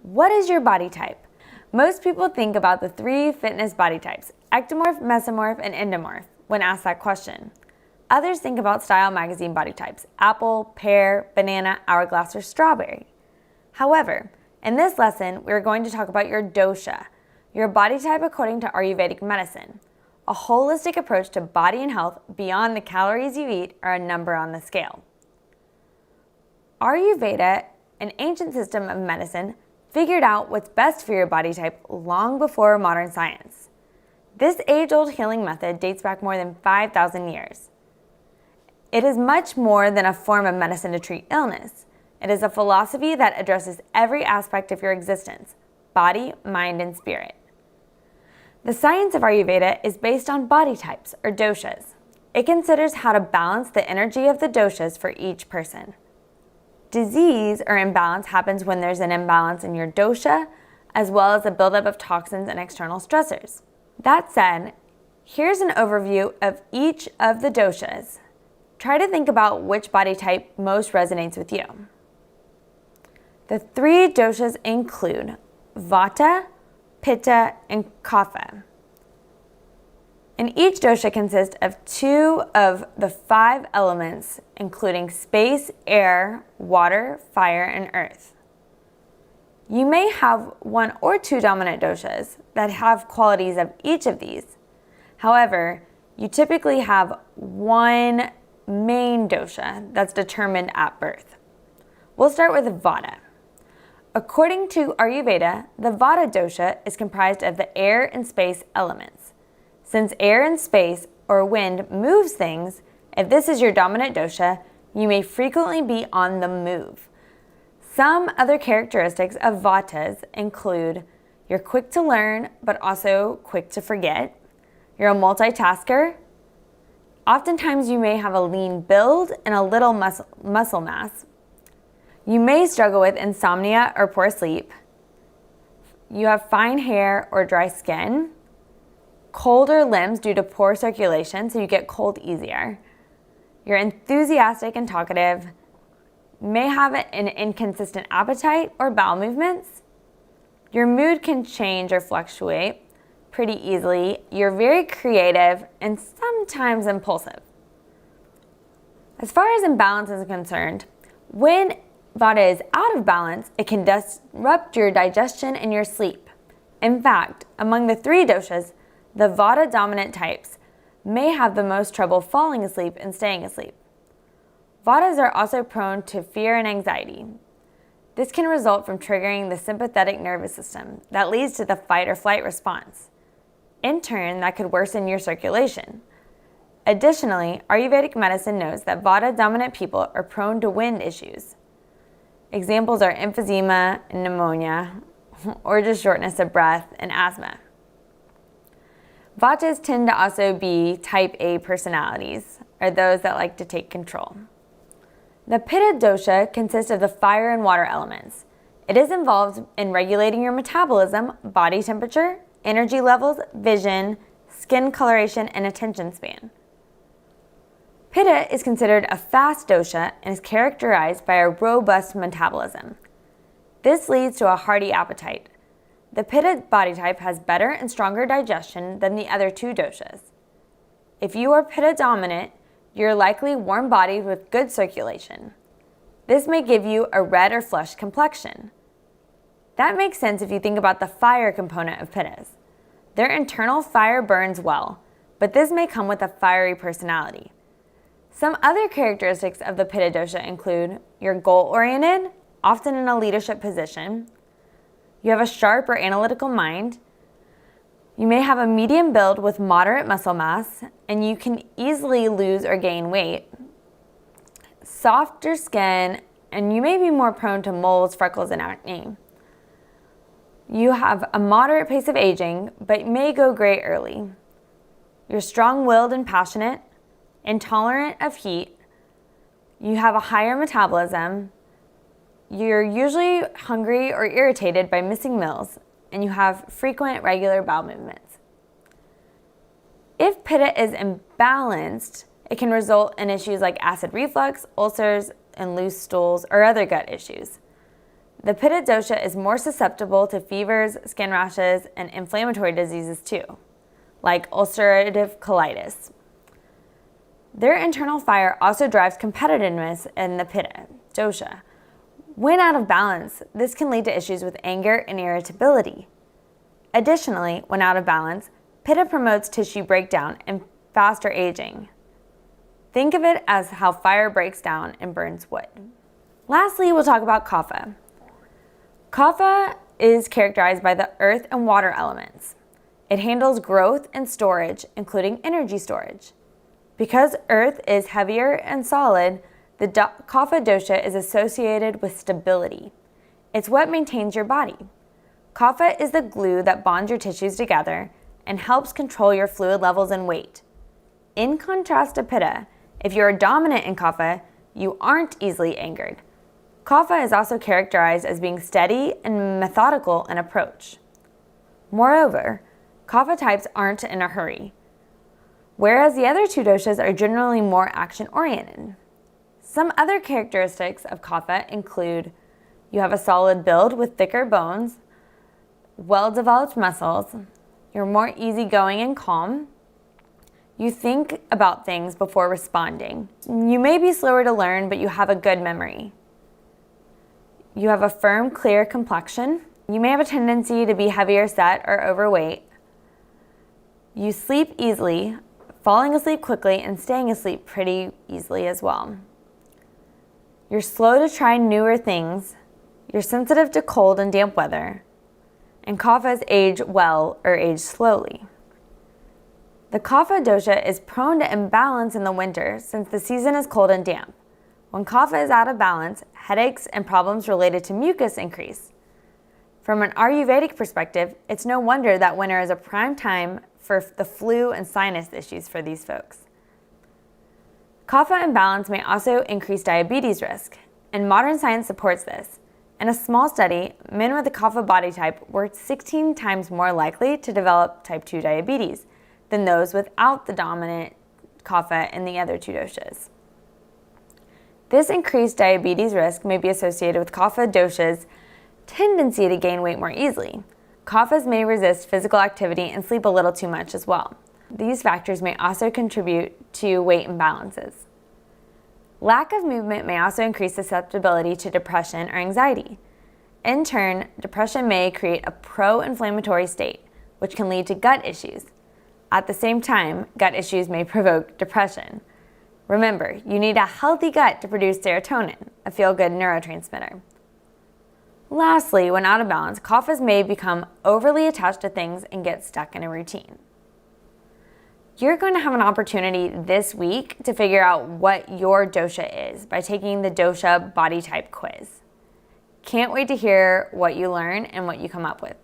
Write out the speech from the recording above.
What is your body type? Most people think about the three fitness body types, ectomorph, mesomorph, and endomorph, when asked that question. Others think about Style magazine body types, apple, pear, banana, hourglass, or strawberry. However, in this lesson, we are going to talk about your dosha, your body type according to Ayurvedic medicine, a holistic approach to body and health beyond the calories you eat or a number on the scale. Ayurveda, an ancient system of medicine, figured out what's best for your body type long before modern science. This age-old healing method dates back more than 5,000 years. It is much more than a form of medicine to treat illness. It is a philosophy that addresses every aspect of your existence, body, mind, and spirit. The science of Ayurveda is based on body types, or doshas. It considers how to balance the energy of the doshas for each person. Disease or imbalance happens when there's an imbalance in your dosha, as well as a buildup of toxins and external stressors. That said, here's an overview of each of the doshas. Try to think about which body type most resonates with you. The three doshas include Vata, Pitta, and Kapha. And each dosha consists of two of the 5 elements, including space, air, water, fire, and earth. You may have 1 or 2 dominant doshas that have qualities of each of these. However, you typically have one main dosha that's determined at birth. We'll start with Vata. According to Ayurveda, the Vata dosha is comprised of the air and space elements. Since air and space, or wind, moves things, if this is your dominant dosha, you may frequently be on the move. Some other characteristics of Vatas include you're quick to learn, but also quick to forget. You're a multitasker. Oftentimes you may have a lean build and a little muscle mass. You may struggle with insomnia or poor sleep. You have fine hair or dry skin. Colder limbs due to poor circulation, so you get cold easier. You're enthusiastic and talkative. May have an inconsistent appetite or bowel movements. Your mood can change or fluctuate pretty easily. You're very creative and sometimes impulsive. As far as imbalance is concerned, when Vata is out of balance, it can disrupt your digestion and your sleep. In fact, among the 3 doshas, the Vata dominant types may have the most trouble falling asleep and staying asleep. Vatas are also prone to fear and anxiety. This can result from triggering the sympathetic nervous system that leads to the fight or flight response. In turn, that could worsen your circulation. Additionally, Ayurvedic medicine knows that Vata dominant people are prone to wind issues. Examples are emphysema and pneumonia, or just shortness of breath and asthma. Vatas tend to also be type A personalities, or those that like to take control. The Pitta dosha consists of the fire and water elements. It is involved in regulating your metabolism, body temperature, energy levels, vision, skin coloration, and attention span. Pitta is considered a fast dosha and is characterized by a robust metabolism. This leads to a hearty appetite. The Pitta body type has better and stronger digestion than the other 2 doshas. If you are Pitta dominant, you're likely warm-bodied with good circulation. This may give you a red or flushed complexion. That makes sense if you think about the fire component of Pittas. Their internal fire burns well, but this may come with a fiery personality. Some other characteristics of the Pitta dosha include you're goal-oriented, often in a leadership position. You have a sharp or analytical mind. You may have a medium build with moderate muscle mass, and you can easily lose or gain weight. Softer skin, and you may be more prone to moles, freckles, and acne. You have a moderate pace of aging, but may go gray early. You're strong-willed and passionate, intolerant of heat. You have a higher metabolism. You're usually hungry or irritated by missing meals, and you have frequent, regular bowel movements. If Pitta is imbalanced, it can result in issues like acid reflux, ulcers, and loose stools, or other gut issues. The Pitta dosha is more susceptible to fevers, skin rashes, and inflammatory diseases too, like ulcerative colitis. Their internal fire also drives competitiveness in the Pitta dosha. When out of balance, this can lead to issues with anger and irritability. Additionally, when out of balance, Pitta promotes tissue breakdown and faster aging. Think of it as how fire breaks down and burns wood. Lastly, we'll talk about Kapha. Kapha is characterized by the earth and water elements. It handles growth and storage, including energy storage. Because earth is heavier and solid, the Kapha dosha is associated with stability. It's what maintains your body. Kapha is the glue that bonds your tissues together and helps control your fluid levels and weight. In contrast to Pitta, if you are dominant in Kapha, you aren't easily angered. Kapha is also characterized as being steady and methodical in approach. Moreover, Kapha types aren't in a hurry, whereas the other two doshas are generally more action-oriented. Some other characteristics of Kapha include you have a solid build with thicker bones, well-developed muscles, you're more easygoing and calm, you think about things before responding. You may be slower to learn, but you have a good memory. You have a firm, clear complexion. You may have a tendency to be heavier set or overweight. You sleep easily, falling asleep quickly and staying asleep pretty easily as well. You're slow to try newer things. You're sensitive to cold and damp weather. And Kaphas age well or age slowly. The Kapha dosha is prone to imbalance in the winter since the season is cold and damp. When Kapha is out of balance, headaches and problems related to mucus increase. From an Ayurvedic perspective, it's no wonder that winter is a prime time for the flu and sinus issues for these folks. Kapha imbalance may also increase diabetes risk, and modern science supports this. In a small study, men with a Kapha body type were 16 times more likely to develop type 2 diabetes than those without the dominant Kapha in the other two doshas. This increased diabetes risk may be associated with Kapha dosha's tendency to gain weight more easily. Kaphas may resist physical activity and sleep a little too much as well. These factors may also contribute to weight imbalances. Lack of movement may also increase susceptibility to depression or anxiety. In turn, depression may create a pro-inflammatory state, which can lead to gut issues. At the same time, gut issues may provoke depression. Remember, you need a healthy gut to produce serotonin, a feel-good neurotransmitter. Lastly, when out of balance, Kaphas may become overly attached to things and get stuck in a routine. You're going to have an opportunity this week to figure out what your dosha is by taking the dosha body type quiz. Can't wait to hear what you learn and what you come up with.